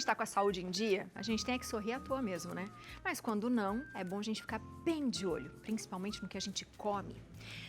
gente está com a saúde em dia, a gente tem que sorrir à toa mesmo, né? Mas quando não, é bom a gente ficar bem de olho, principalmente no que a gente come.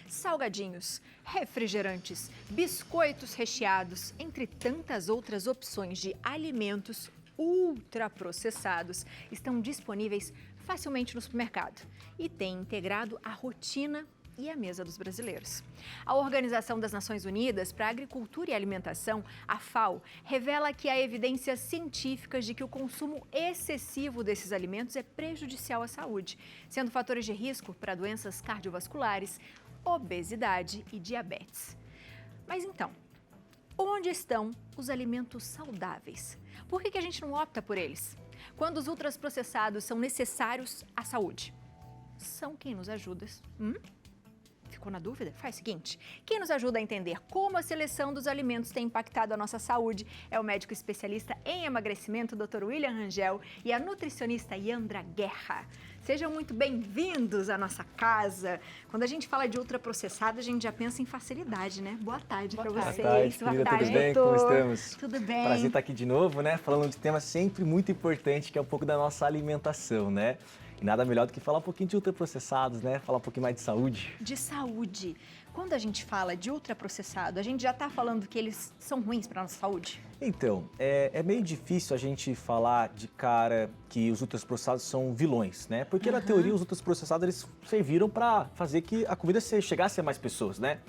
Salgadinhos, refrigerantes, biscoitos recheados, entre tantas outras opções de alimentos ultraprocessados, estão disponíveis facilmente no supermercado e têm integrado a rotina e a mesa dos brasileiros. A Organização das Nações Unidas para a Agricultura e Alimentação, a FAO, revela que há evidências científicas de que o consumo excessivo desses alimentos é prejudicial à saúde, sendo fatores de risco para doenças cardiovasculares, obesidade e diabetes. Mas então, onde estão os alimentos saudáveis? Por que a gente não opta por eles? Quando os ultraprocessados são necessários à saúde? São quem nos ajuda. Ficou na dúvida? Faz o seguinte, quem nos ajuda a entender como a seleção dos alimentos tem impactado a nossa saúde é o médico especialista em emagrecimento, Dr. William Rangel, e a nutricionista Yandra Guerra. Sejam muito bem-vindos à nossa casa. Quando a gente fala de ultraprocessado, a gente já pensa em facilidade, né? Boa tarde para vocês. Boa tarde, querida, tudo bem? Como estamos? Tudo bem. Prazer estar aqui de novo, né? Falando de um tema sempre muito importante, que é um pouco da nossa alimentação, né? E nada melhor do que falar um pouquinho de ultraprocessados, né? Falar um pouquinho mais de saúde. De saúde. Quando a gente fala de ultraprocessado, a gente já está falando que eles são ruins para a nossa saúde? Então, é meio difícil a gente falar de cara que os ultraprocessados são vilões, né? Porque na teoria os ultraprocessados eles serviram para fazer que a comida chegasse a mais pessoas, né?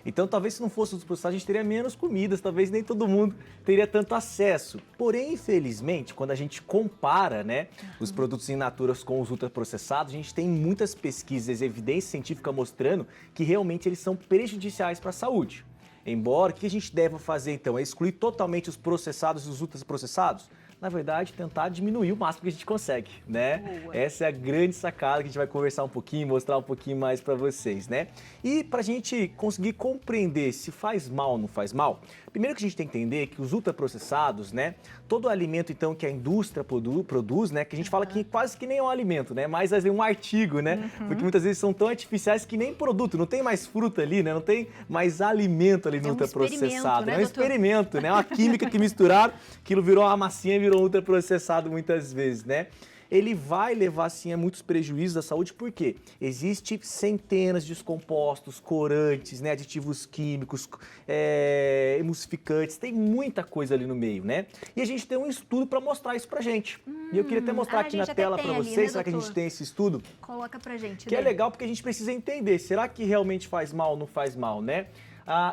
Então, talvez se não fosse os ultraprocessados, a gente teria menos comidas, talvez nem todo mundo teria tanto acesso. Porém, infelizmente, quando a gente compara, né, os produtos in natura com os ultraprocessados, a gente tem muitas pesquisas, evidência científica mostrando que realmente eles são prejudiciais para a saúde. Embora, o que a gente deve fazer então? É excluir totalmente os processados e os ultraprocessados? Na verdade, tentar diminuir o máximo que a gente consegue, né? Boa. Essa é a grande sacada que a gente vai conversar um pouquinho, mostrar um pouquinho mais para vocês, né? E para a gente conseguir compreender se faz mal ou não faz mal, primeiro que a gente tem que entender que os ultraprocessados, né? Todo alimento, então, que a indústria produz, né? Que a gente fala que quase que nem é um alimento, né? Mas é um artigo, né? Porque muitas vezes são tão artificiais que nem produto, não tem mais fruta ali, né? Não tem mais alimento ali no ultraprocessado. Né, é um experimento, né? Uma química que misturaram, aquilo virou uma massinha e virou ultraprocessado muitas vezes, né? Ele vai levar, sim, a muitos prejuízos à saúde, porque existe centenas de compostos, corantes, né, aditivos químicos, emulsificantes, tem muita coisa ali no meio, né? E a gente tem um estudo para mostrar isso pra gente. E eu queria até mostrar aqui na tela para vocês, né, será que a gente tem esse estudo? Coloca pra gente. Que é legal porque a gente precisa entender, será que realmente faz mal ou não faz mal, né?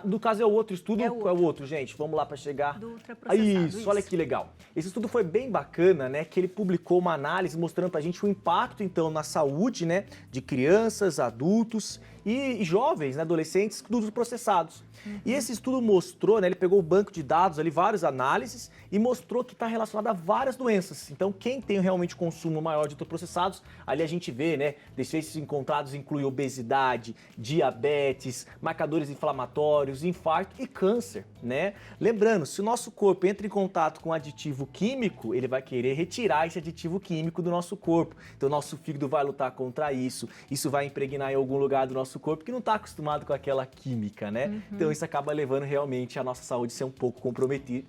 No caso é o outro estudo, qual é o outro, gente? Vamos lá para chegar. Do ultraprocessado. Isso, olha que legal. Esse estudo foi bem bacana, né? Que ele publicou uma análise mostrando pra gente o impacto, então, na saúde, né? De crianças, adultos e jovens, né, adolescentes, dos processados. E esse estudo mostrou, né? Ele pegou o banco de dados ali, várias análises, e mostrou que está relacionado a várias doenças. Então, quem tem realmente consumo maior de ultraprocessados, ali a gente vê, né? Desfechos encontrados incluem obesidade, diabetes, marcadores inflamatórios, infarto e câncer, né? Lembrando, se o nosso corpo entra em contato com um aditivo químico, ele vai querer retirar esse aditivo químico do nosso corpo. Então, nosso fígado vai lutar contra isso, isso vai impregnar em algum lugar do nosso corpo que não está acostumado com aquela química, né? Então, isso acaba levando realmente a nossa saúde a ser um pouco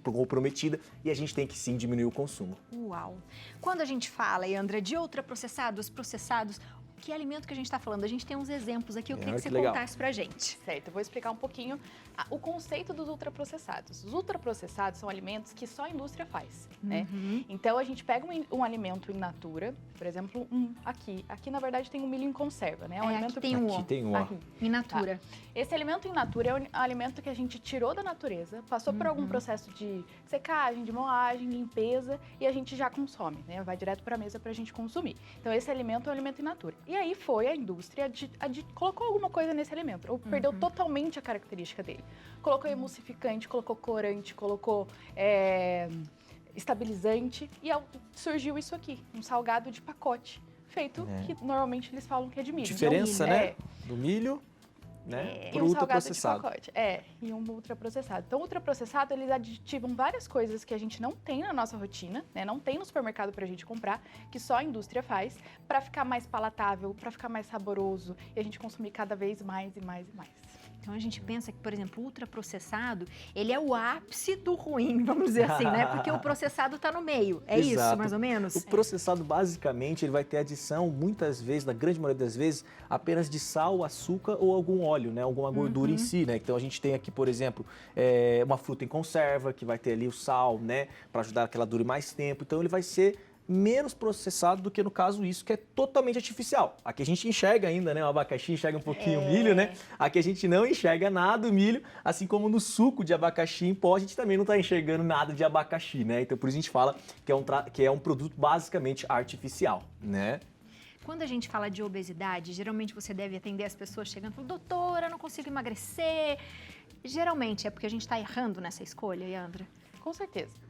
comprometida e a gente tem que sim diminuir o consumo. Uau! Quando a gente fala, Yandra, de ultraprocessados, processados, que alimento que a gente está falando? A gente tem uns exemplos aqui, eu queria que você contasse pra gente. Certo, eu vou explicar um pouquinho o conceito dos ultraprocessados. Os ultraprocessados são alimentos que só a indústria faz, né? Então a gente pega um alimento in natura, por exemplo, aqui na verdade tem um milho em conserva, né? Aqui tem um in natura. Tá. Esse alimento in natura é um alimento que a gente tirou da natureza, passou por algum processo de secagem, de moagem, limpeza e a gente já consome, né? Vai direto para a mesa para a gente consumir. Então esse alimento é um alimento in natura. E aí foi a indústria, colocou alguma coisa nesse alimento, ou perdeu totalmente a característica dele. Colocou emulsificante, colocou corante, colocou estabilizante e surgiu isso aqui, um salgado de pacote, feito que normalmente eles falam que é de milho. Diferença, né? Do milho, né? E um salgado de pacote. E um ultraprocessado. Então, o ultraprocessado, eles aditivam várias coisas que a gente não tem na nossa rotina, né? Não tem no supermercado pra gente comprar, que só a indústria faz, pra ficar mais palatável, pra ficar mais saboroso e a gente consumir cada vez mais e mais e mais. Então a gente pensa que, por exemplo, o ultraprocessado, ele é o ápice do ruim, vamos dizer assim, né? Porque o processado está no meio. É isso, Exato. mais ou menos? O processado, basicamente, ele vai ter adição, muitas vezes, na grande maioria das vezes, apenas de sal, açúcar ou algum óleo, né? Alguma gordura em si, né? Então a gente tem aqui, por exemplo, uma fruta em conserva, que vai ter ali o sal, né? Para ajudar que ela dure mais tempo. Então ele vai ser menos processado do que, no caso, isso que é totalmente artificial. Aqui a gente enxerga ainda, né? O abacaxi enxerga um pouquinho o milho, né? Aqui a gente não enxerga nada do milho, assim como no suco de abacaxi em pó, a gente também não está enxergando nada de abacaxi, né? Então por isso a gente fala que é um produto basicamente artificial, né? Quando a gente fala de obesidade, geralmente você deve atender as pessoas chegando e falando, doutora, eu não consigo emagrecer. Geralmente é porque a gente está errando nessa escolha, Yandra? Com certeza.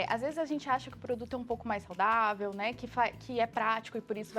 Às vezes a gente acha que o produto é um pouco mais saudável, né? Que é prático e por isso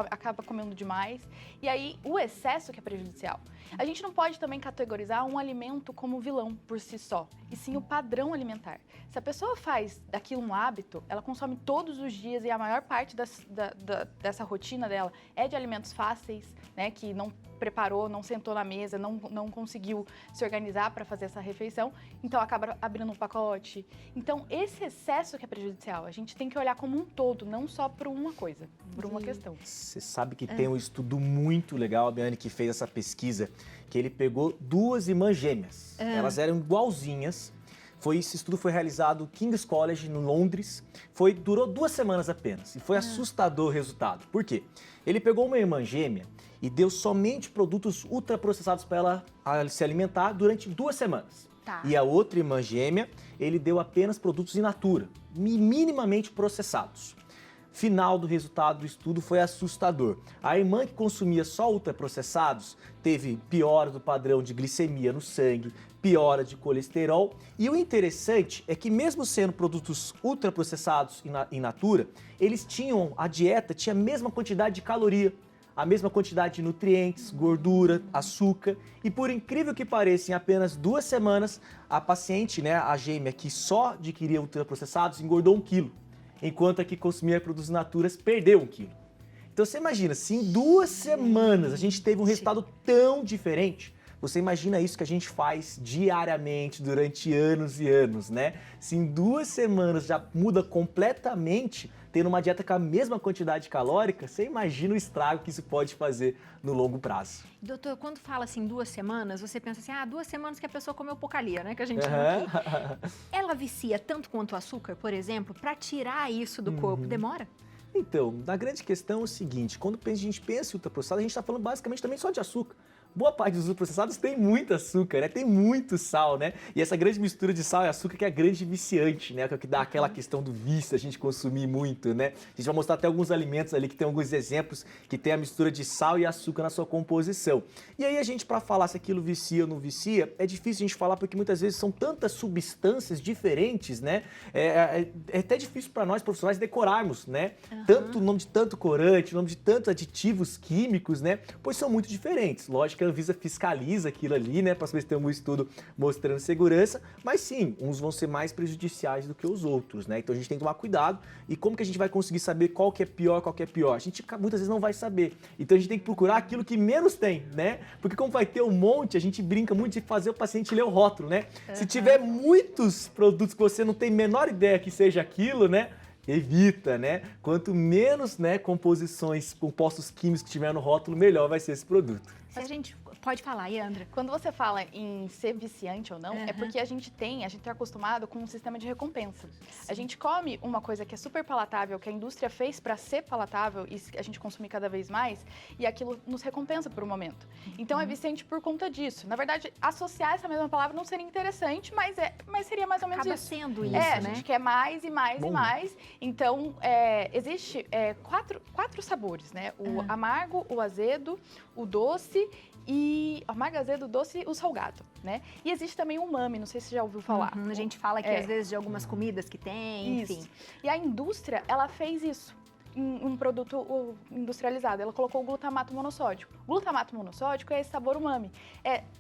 acaba comendo demais. E aí o excesso que é prejudicial. A gente não pode também categorizar um alimento como vilão por si só, e sim o padrão alimentar. Se a pessoa faz daquilo um hábito, ela consome todos os dias e a maior parte dessa rotina dela é de alimentos fáceis, né? Que não preparou, não sentou na mesa, não conseguiu se organizar para fazer essa refeição, então acaba abrindo um pacote. Então, esse excesso que é prejudicial, a gente tem que olhar como um todo, não só por uma coisa, por uma questão. Você sabe que tem um estudo muito legal, a Biane, que fez essa pesquisa, que ele pegou 2 irmãs gêmeas. Elas eram igualzinhas. Esse estudo foi realizado no King's College, em Londres. Durou 2 semanas apenas. E foi assustador o resultado. Por quê? Ele pegou uma irmã gêmea e deu somente produtos ultraprocessados para ela se alimentar durante 2 semanas. Tá. E a outra irmã gêmea, ele deu apenas produtos in natura, minimamente processados. Final do resultado do estudo foi assustador. A irmã que consumia só ultraprocessados teve piora do padrão de glicemia no sangue, piora de colesterol. E o interessante é que mesmo sendo produtos ultraprocessados in natura, a dieta tinha a mesma quantidade de caloria, a mesma quantidade de nutrientes, gordura, açúcar. E por incrível que pareça, em apenas 2 semanas, a paciente, né, a gêmea que só adquiria ultraprocessados, engordou 1 quilo. Enquanto a que consumia produtos naturas perdeu 1 quilo. Então você imagina, se em 2 semanas a gente teve um resultado tão diferente, você imagina isso que a gente faz diariamente durante anos e anos, né? Se em 2 semanas já muda completamente, tendo uma dieta com a mesma quantidade calórica, você imagina o estrago que isso pode fazer no longo prazo. Doutor, quando fala assim 2 semanas, você pensa assim, 2 semanas que a pessoa comeu porcaria, né? Que a gente chama aqui. Ela vicia tanto quanto o açúcar, por exemplo, para tirar isso do corpo, demora? Então, a grande questão é o seguinte, quando a gente pensa em ultraprocessado, a gente está falando basicamente também só de açúcar. Boa parte dos ultraprocessados tem muito açúcar, né? Tem muito sal, né? E essa grande mistura de sal e açúcar que é a grande viciante, né? Que dá aquela questão do vício, a gente consumir muito, né? A gente vai mostrar até alguns alimentos ali que tem alguns exemplos que tem a mistura de sal e açúcar na sua composição. E aí a gente, para falar se aquilo vicia ou não vicia, é difícil a gente falar porque muitas vezes são tantas substâncias diferentes, né? É até difícil para nós profissionais decorarmos, né? Tanto o nome de tanto corante, o nome de tantos aditivos químicos, né? Pois são muito diferentes. Lógico que a Anvisa fiscaliza aquilo ali, né, para saber se tem algum estudo mostrando segurança, mas sim, uns vão ser mais prejudiciais do que os outros, né? Então a gente tem que tomar cuidado. E como que a gente vai conseguir saber qual que é pior, qual que é pior? A gente muitas vezes não vai saber. Então a gente tem que procurar aquilo que menos tem, né? Porque como vai ter um monte, a gente brinca muito de fazer o paciente ler o rótulo, né? Se tiver muitos produtos que você não tem a menor ideia que seja aquilo, né? Evita, né? Quanto menos, né, compostos químicos que tiver no rótulo, melhor vai ser esse produto. Se a gente pode falar, Yandra. Quando você fala em ser viciante ou não, é porque a gente tá acostumado com um sistema de recompensa. Sim. A gente come uma coisa que é super palatável, que a indústria fez para ser palatável e a gente consumir cada vez mais, e aquilo nos recompensa por um momento. Então é viciante por conta disso. Na verdade, associar essa mesma palavra não seria interessante, mas seria mais ou menos Acaba isso. sendo isso, a né? gente quer mais e mais Bom. e mais. Então, existe 4 sabores, né? O amargo, o azedo, o doce e amargo, azedo, doce e o salgado, né? E existe também o umami, não sei se você já ouviu falar. A gente fala que às vezes de algumas comidas que tem, enfim. Isso. E a indústria, ela fez isso em um produto industrializado. Ela colocou o glutamato monossódico. O glutamato monossódico é esse sabor umami.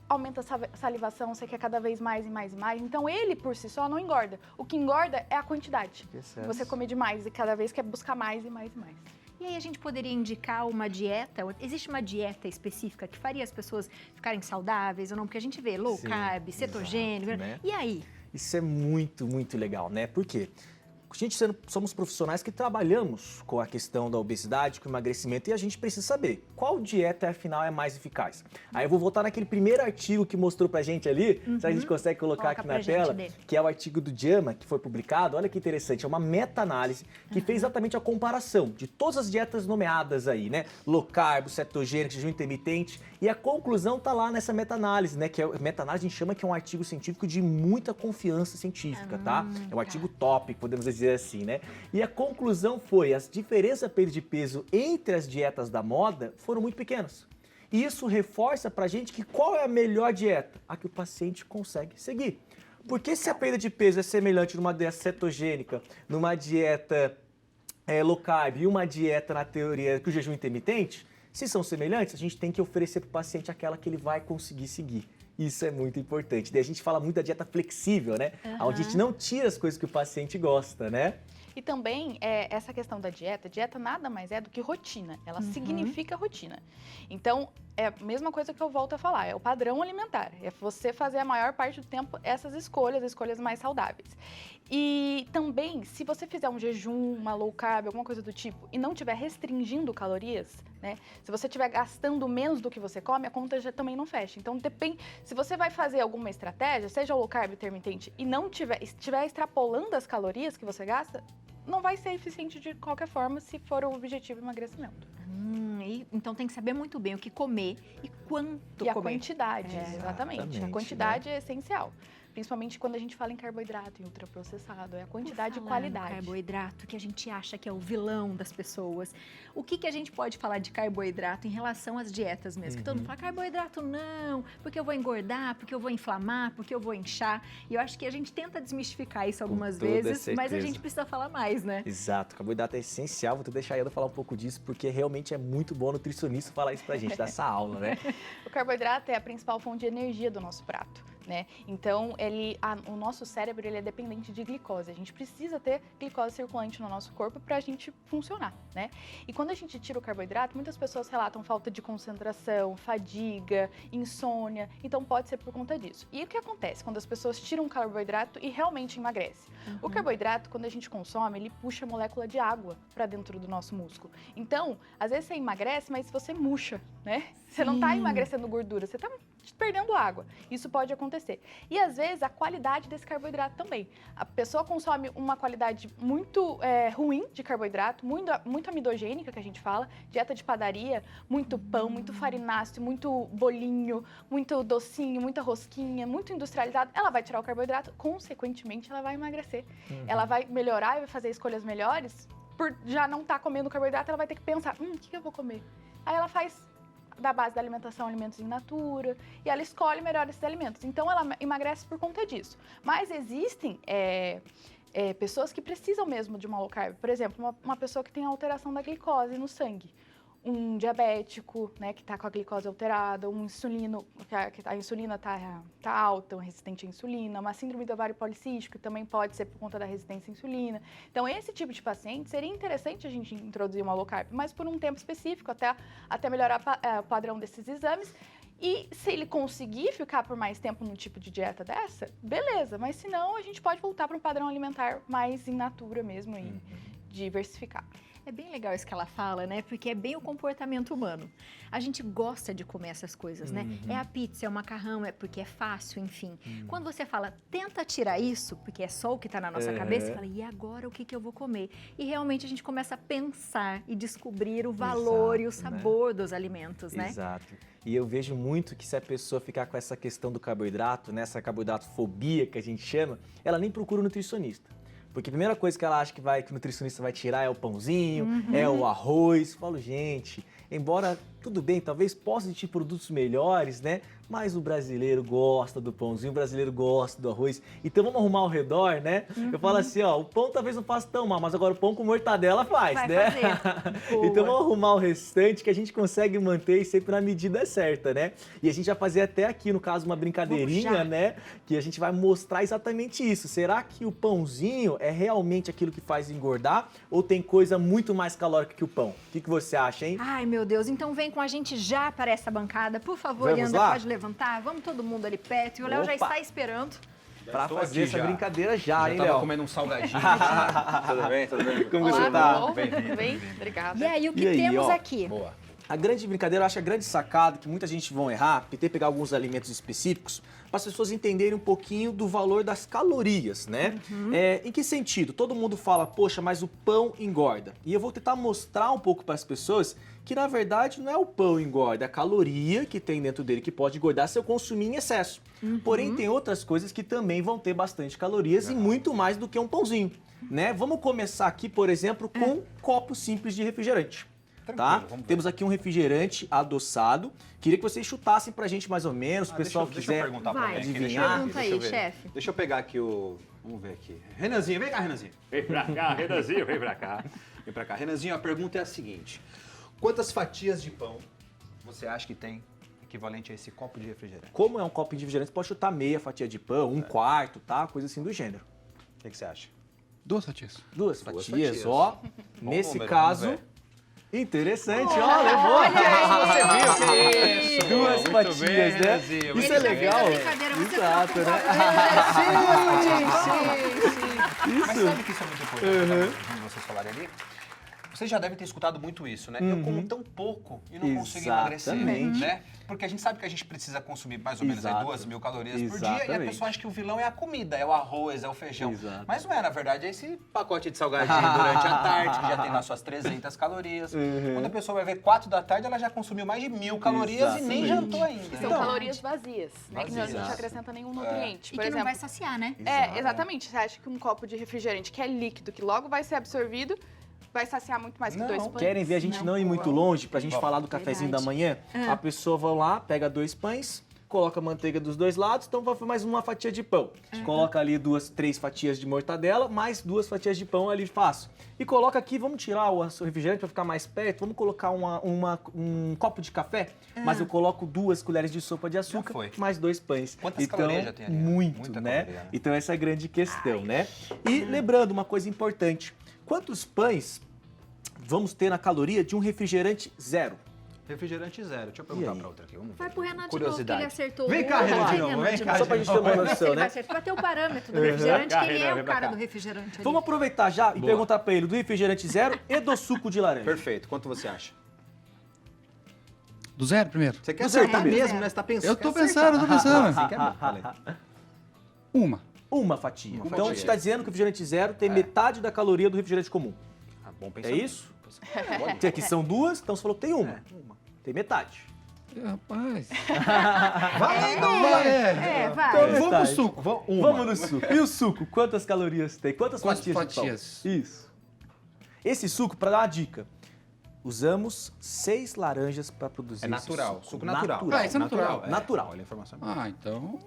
Aumenta a salivação, você quer cada vez mais e mais e mais. Então, ele por si só não engorda. O que engorda é a quantidade. Você comer demais e cada vez quer buscar mais e mais e mais. E aí a gente poderia indicar uma dieta, existe uma dieta específica que faria as pessoas ficarem saudáveis ou não? Porque a gente vê low Sim, carb, cetogênico, exato, né? E aí? Isso é muito, muito legal, né? Por quê? Somos profissionais que trabalhamos com a questão da obesidade, com o emagrecimento, e a gente precisa saber qual dieta, afinal, é mais eficaz. Aí eu vou voltar naquele primeiro artigo que mostrou pra gente ali, se a gente consegue colocar aqui na tela, que é o artigo do JAMA, que foi publicado. Olha que interessante, é uma meta-análise que fez exatamente a comparação de todas as dietas nomeadas aí, né? Low carb, cetogênico, jejum intermitente, e a conclusão tá lá nessa meta-análise, né? Que é meta-análise a gente chama que é um artigo científico de muita confiança científica, tá? É um artigo top, podemos dizer assim, né? E a conclusão foi, as diferenças perda de peso entre as dietas da moda foram muito pequenas. E isso reforça pra gente que qual é a melhor dieta? A que o paciente consegue seguir. Porque se a perda de peso é semelhante numa dieta cetogênica, numa dieta low carb e uma dieta na teoria que o jejum intermitente, se são semelhantes, a gente tem que oferecer para o paciente aquela que ele vai conseguir seguir. Isso é muito importante. Daí a gente fala muito da dieta flexível, né? Onde a gente não tira as coisas que o paciente gosta, né? E também, essa questão da dieta nada mais é do que rotina. Ela significa rotina. Então, é a mesma coisa que eu volto a falar, é o padrão alimentar. É você fazer a maior parte do tempo essas escolhas mais saudáveis. E também, se você fizer um jejum, uma low carb, alguma coisa do tipo, e não estiver restringindo calorias, né? Se você estiver gastando menos do que você come, a conta já também não fecha. Então, depende, se você vai fazer alguma estratégia, seja low carb intermitente, e não estiver extrapolando as calorias que você gasta, não vai ser eficiente de qualquer forma se for o objetivo emagrecimento. Então tem que saber muito bem o que comer e quanto E a comer. quantidade, exatamente. A Exatamente, quantidade é essencial. Principalmente quando a gente fala em carboidrato, em ultraprocessado, é a quantidade e qualidade. Carboidrato, que a gente acha que é o vilão das pessoas. O que a gente pode falar de carboidrato em relação às dietas mesmo? Que todo mundo fala, carboidrato não, porque eu vou engordar, porque eu vou inflamar, porque eu vou inchar. E eu acho que a gente tenta desmistificar isso algumas vezes, mas a gente precisa falar mais, né? Exato, carboidrato é essencial. Vou deixar a Ieda falar um pouco disso, porque realmente é muito bom nutricionista falar isso pra gente, dessa aula, né? O carboidrato é a principal fonte de energia do nosso prato, né? Então, o nosso cérebro ele é dependente de glicose. A gente precisa ter glicose circulante no nosso corpo para a gente funcionar, né? E quando a gente tira o carboidrato, muitas pessoas relatam falta de concentração, fadiga, insônia. Então, pode ser por conta disso. E o que acontece quando as pessoas tiram o carboidrato e realmente emagrecem? O carboidrato, quando a gente consome, ele puxa a molécula de água para dentro do nosso músculo. Então, às vezes você emagrece, mas você murcha, né? Você não está emagrecendo gordura, você está perdendo água. Isso pode acontecer. E às vezes a qualidade desse carboidrato também. A pessoa consome uma qualidade muito ruim de carboidrato, muito amidogênica, que a gente fala, dieta de padaria, muito pão, muito farináceo, muito bolinho, muito docinho, muita rosquinha, muito industrializado. Ela vai tirar o carboidrato, consequentemente ela vai emagrecer. Ela vai melhorar e vai fazer escolhas melhores. Por já não estar comendo carboidrato, ela vai ter que pensar, o que eu vou comer? Aí ela faz da base da alimentação, alimentos in natura, e ela escolhe melhor esses alimentos. Então, ela emagrece por conta disso. Mas existem pessoas que precisam mesmo de uma low carb. Por exemplo, uma pessoa que tem alteração da glicose no sangue. Um diabético, né, que está com a glicose alterada, um insulino, que a insulina tá alta, um resistente à insulina, uma síndrome do ovário policístico, que também pode ser por conta da resistência à insulina. Então, esse tipo de paciente, seria interessante a gente introduzir uma low carb, mas por um tempo específico, até melhorar o padrão desses exames. E se ele conseguir ficar por mais tempo num tipo de dieta dessa, beleza, mas se não, a gente pode voltar para um padrão alimentar mais in natura mesmo e diversificar. É bem legal isso que ela fala, né? Porque é bem o comportamento humano. A gente gosta de comer essas coisas, né? É a pizza, é o macarrão, é porque é fácil, enfim. Quando você fala, tenta tirar isso, porque é só o que está na nossa cabeça, você fala, e agora o que eu vou comer? E realmente a gente começa a pensar e descobrir o valor e o sabor dos alimentos, né? Exato. E eu vejo muito que se a pessoa ficar com essa questão do carboidrato, né, essa carboidratofobia que a gente chama, ela nem procura um nutricionista. Porque a primeira coisa que ela acha que o nutricionista vai tirar é o pãozinho, é o arroz. Eu falo, gente, embora tudo bem, talvez possa existir produtos melhores, né? Mas o brasileiro gosta do pãozinho, o brasileiro gosta do arroz. Então vamos arrumar ao redor, né? Eu falo assim, ó, o pão talvez não faça tão mal, mas agora o pão com mortadela faz, Vai né? fazer. Então vamos arrumar o restante que a gente consegue manter sempre na medida certa, né? E a gente vai fazer até aqui, no caso, uma brincadeirinha, Vamos já. né? Que a gente vai mostrar exatamente isso. Será que o pãozinho é realmente aquilo que faz engordar ou tem coisa muito mais calórica que o pão? O que você acha, hein? Ai, meu Deus, então vem com a gente já para essa bancada. Por favor, Vamos Leandra, lá? pode levantar. Vamos todo mundo ali perto. E o Léo já Opa. está esperando. Pra estou fazer aqui essa já. brincadeira já, Já hein, tava Léo? comendo um salgadinho. Tudo bem? Tudo bem? Como Olá, você tá? tudo bom? Bem-vindo, Tudo bem? bem-vindo. Obrigada. E aí, o que E aí, temos ó, aqui? Boa. A grande brincadeira, eu acho a grande sacada que muita gente vão errar, ter pegar alguns alimentos específicos, para as pessoas entenderem um pouquinho do valor das calorias, né? Em que sentido? Todo mundo fala, poxa, mas o pão engorda. E eu vou tentar mostrar um pouco para as pessoas que, na verdade, não é o pão engorda, é a caloria que tem dentro dele que pode engordar se eu consumir em excesso. Porém, tem outras coisas que também vão ter bastante calorias e muito mais do que um pãozinho, né? Vamos começar aqui, por exemplo, com um copo simples de refrigerante. Tá? Tranquilo, vamos ver. Temos aqui um refrigerante adoçado. Queria que vocês chutassem pra gente mais ou menos, se o pessoal deixa eu quiser. perguntar Vai, pra alguém aqui. adivinhar. Pergunta aí, eu ver. chefe. Deixa eu pegar aqui o... Vamos ver aqui. Renanzinho, vem cá, Renanzinho. Vem pra cá, Renanzinho, vem pra cá. Vem pra cá. Renanzinho, a pergunta é a seguinte. Quantas fatias de pão você acha que tem equivalente a esse copo de refrigerante? Como é um copo de refrigerante, você pode chutar meia fatia de pão, um quarto, tá? Coisa assim do gênero. O que você acha? 2 fatias. Duas Duas fatias, fatias. ó. Bom Nesse número, caso, vamos interessante, ó, levou. Você viu? Que isso? Duas Muito fatias, bem, né? Renanzinho. Isso Ele é já fez a legal. brincadeira, você Exato, não né? Mas Isso. sabe que isso é muito importante, quando vocês falarem ali? Vocês já devem ter escutado muito isso, né? Eu como tão pouco e não consigo emagrecer, Exatamente. né? Porque a gente sabe que a gente precisa consumir mais ou menos aí Exato. 2.000 calorias por dia e a Exatamente. pessoa acha que o vilão é a comida, é o arroz, é o feijão. Exato. Mas não é, na verdade, é esse pacote de salgadinho durante a tarde, que já tem lá suas 300 calorias. Quando a pessoa vai ver 4 da tarde, ela já consumiu mais de 1.000 calorias e nem Exatamente. jantou ainda. São Então, calorias vazias, né? Que não, a gente vazias. não acrescenta nenhum nutriente. E Por que não exemplo, vai saciar, né? exatamente. Você acha que um copo de refrigerante que é líquido, que logo vai ser absorvido, vai saciar muito mais que Não. 2 pães? Querem ver a gente não ir muito longe pra gente Vamos. falar do cafezinho da manhã? Ah. A pessoa vai lá, pega 2 pães, coloca a manteiga dos dois lados, então vai mais uma fatia de pão. Coloca ali 2, 3 fatias de mortadela, mais 2 fatias de pão ali fácil. E coloca aqui, vamos tirar o refrigerante para ficar mais perto, vamos colocar um copo de café, mas eu coloco 2 colheres de sopa de açúcar, foi. mais 2 pães. Quantas então, calorias já tem ali, né? muito, Muita né? caloria, né? Então essa é a grande questão, né? E lembrando uma coisa importante, quantos pães vamos ter na caloria de um refrigerante zero? Refrigerante zero. Deixa eu E perguntar aí? pra outra aqui. Vamos ver. Vai pro Renato de novo, que Curiosidade. ele acertou. Vem cá, o- Renato, Vai, de novo, vem cá, Só pra gente ter uma Vamos ver se noção, ele vai né? acertar. Pra ter o parâmetro do refrigerante, Vem quem cá, é o vem cara cá. do refrigerante ali. Vamos aproveitar já e Boa. perguntar pra ele do refrigerante zero e do suco de laranja. Perfeito. Quanto você acha? Do zero primeiro? Você quer Do zero acertar primeiro. mesmo, né? Você tá pensando. Eu tô quer pensando, acertar. eu tô pensando. Assim que é bom. Falei. Uma. Uma fatia. Uma Então fatia. a gente está dizendo que o refrigerante zero tem metade da caloria do refrigerante comum. Ah, bom É pensamento. isso? Tem aqui são 2, então você falou que tem uma. Tem metade. Rapaz. Vai, vai. Então, Vamos pro suco. Vamos no suco. E o suco, quantas calorias tem? Quantas Quantas fatias de fatias? pão? Isso. Esse suco, para dar uma dica, usamos 6 laranjas para produzir É natural. esse Suco natural. Ah, isso é natural. Natural. Olha a informação. Ah, então.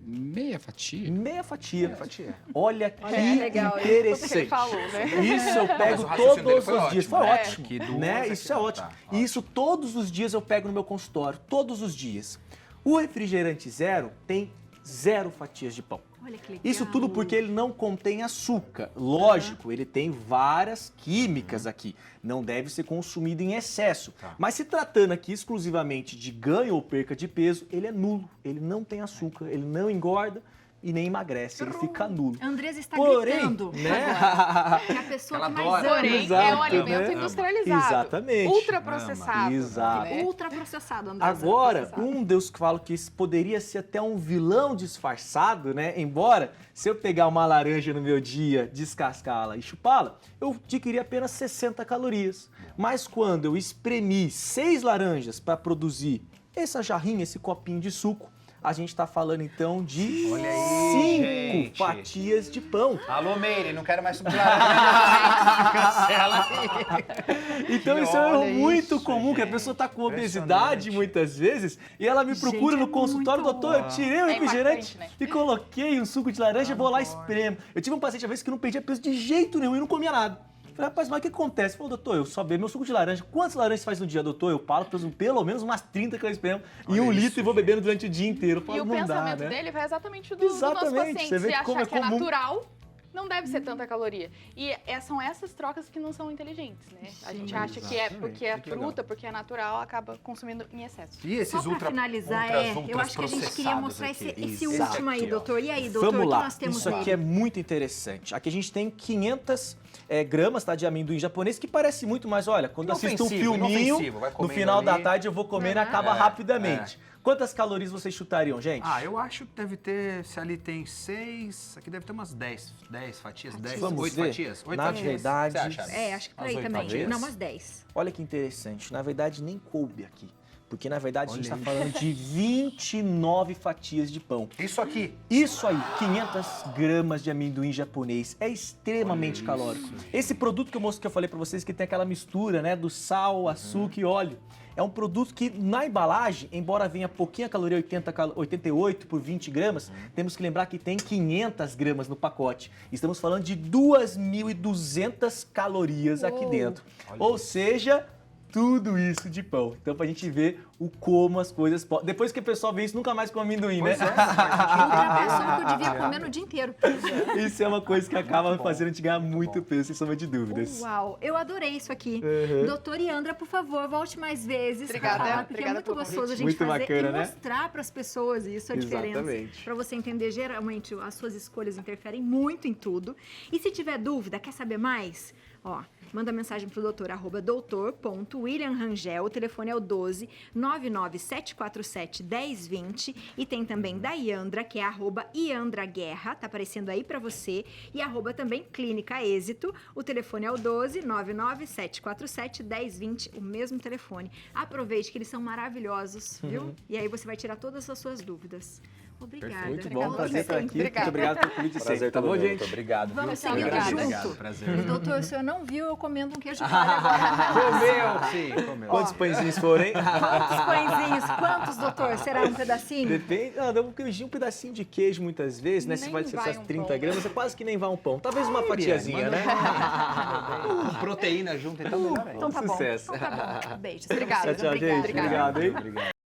Meia fatia. Meia fatia. Meia fatia. Olha que É legal, hein? interessante. Ele falou, né? Isso eu Mas pego o raciocínio dele todos foi os dias. ótimo, Foi né? ótimo. Que duas Né? aqui, Isso é tá, ótimo. ótimo. E isso todos os dias eu pego no meu consultório. Todos os dias. O refrigerante zero tem 0 fatias de pão. Olha que legal. Isso tudo porque ele não contém açúcar. Lógico, ele tem várias químicas aqui. Não deve ser consumido em excesso. Tá. Mas se tratando aqui exclusivamente de ganho ou perca de peso, ele é nulo. Ele não tem açúcar, ele não engorda e nem emagrece. Ele fica nulo. A Andresa está Porém, gritando né? agora. É a pessoa Ela que mais adora. ama. Porém, é um Exato, alimento né? industrializado. Exatamente. Ultraprocessado. Exato. né? Ultraprocessado, Andresa. Agora, Processado. um Deus que fala que esse poderia ser até um vilão disfarçado, né? Embora, se eu pegar uma laranja no meu dia, descascá-la e chupá-la, eu adquiria apenas 60 calorias. Mas quando eu espremi 6 laranjas para produzir essa jarrinha, esse copinho de suco, a gente está falando então de Olha aí, 5 gente. fatias de pão. Alô, Meire, não quero mais suco de laranja. Cancela aí. Então isso é um erro Olha muito isso, comum, que a gente. pessoa está com obesidade Impressionante. muitas vezes e ela me procura Gente, no é consultório, muito doutor, eu bom. tirei o É refrigerante impactante, né? e coloquei um suco de laranja, vou lá e espremo. Eu tive um paciente uma vez que não perdia peso de jeito nenhum e não comia nada. Falei, rapaz, mas o que acontece? Ele falou, doutor, eu só bebo meu suco de laranja. Quantas laranjas faz no dia, doutor? Eu paro, pelo menos umas 30 que eu espremo e Olha 1 isso, litro e vou gente. bebendo durante o dia inteiro. Eu falo, E o não dá, pensamento né? dele vai exatamente do nosso Exatamente, paciente. você vê Se como achar é que é comum. natural, não deve ser tanta caloria. E são essas trocas que não são inteligentes, né? A gente acha que é porque é Exatamente, que legal. fruta, porque é natural, acaba consumindo em excesso. E esses Só para finalizar, eu acho que a gente queria mostrar esse último aí, doutor. E aí, doutor, Vamos o que lá, nós temos isso aqui nele? é muito interessante. Aqui a gente tem 500 gramas, tá, de amendoim japonês, que parece muito, mas olha, quando eu assisto um Inofensivo, filminho, inofensivo, vai no comendo final da ali. tarde eu vou comendo e acaba É, rapidamente. Quantas calorias vocês chutariam, gente? Ah, eu acho que deve ter, se ali tem 6, aqui deve ter umas 10 fatias, 10, Vamos 8 ver. fatias? 8 Na fatias. verdade, Você acha? É, acho que por As aí 8 também. fatias? Não, umas 10. Olha que interessante, na verdade nem coube aqui. Porque na verdade a gente Olha está aí. falando de 29 fatias de pão. Isso aqui. Isso aí, 500 gramas de amendoim japonês, é extremamente calórico. Esse produto que eu falei para vocês, que tem aquela mistura, né, do sal, açúcar e óleo, é um produto que na embalagem, embora venha pouquinha caloria, 88 por 20 gramas, temos que lembrar que tem 500 gramas no pacote. Estamos falando de 2.200 calorias aqui dentro. Ou seja, tudo isso de pão. Então, pra gente ver o como as coisas podem... Depois que o pessoal vê isso, nunca mais come amendoim, né? Ultrapassou o que eu devia comer no dia inteiro. Isso é uma coisa que acaba fazendo a gente ganhar muito peso, sem sombra de dúvidas. Uau, eu adorei isso aqui. Doutora Iandra, por favor, volte mais vezes. Obrigada, Porque é obrigada muito pelo gostoso a convite. gente Muito fazer bacana, e né? mostrar para as pessoas isso, a diferença. Exatamente. Para você entender, geralmente as suas escolhas interferem muito em tudo. E se tiver dúvida, quer saber mais? Ó, manda mensagem pro doutor, @doutor.williamrangel, o telefone é o 12 99747 1020 e tem também da Iandra, que é @iandraguerra, tá aparecendo aí pra você, e também Clínica Êxito, o telefone é o 12 99747 1020, o mesmo telefone. Aproveite que eles são maravilhosos, viu? E aí você vai tirar todas as suas dúvidas. Obrigada. Muito Obrigada bom, a prazer você. estar aqui. Obrigada. Muito obrigado pelo convite sempre, tá bom, gente? Obrigado. Vamos viu? seguindo Obrigado, junto. Obrigado, prazer. Doutor, o senhor não viu eu comendo um queijo coalho agora. Comeu, sim, comeu. Quantos pãezinhos foram, hein? Quantos pãezinhos? Quantos, doutor? Será um pedacinho? Depende, dá um queijinho, um pedacinho de queijo muitas vezes, né? Se Nem vai ser vai essas um 30 pão. gramas, é quase que nem vai um pão. Talvez uma fatiazinha, né? Proteína junto, então melhor ainda. Então tá bom. Sucesso. Então tá bom. Beijos. Obrigada. Tchau, tchau, gente. Obrigada. Obrigado, hein? Obrigado.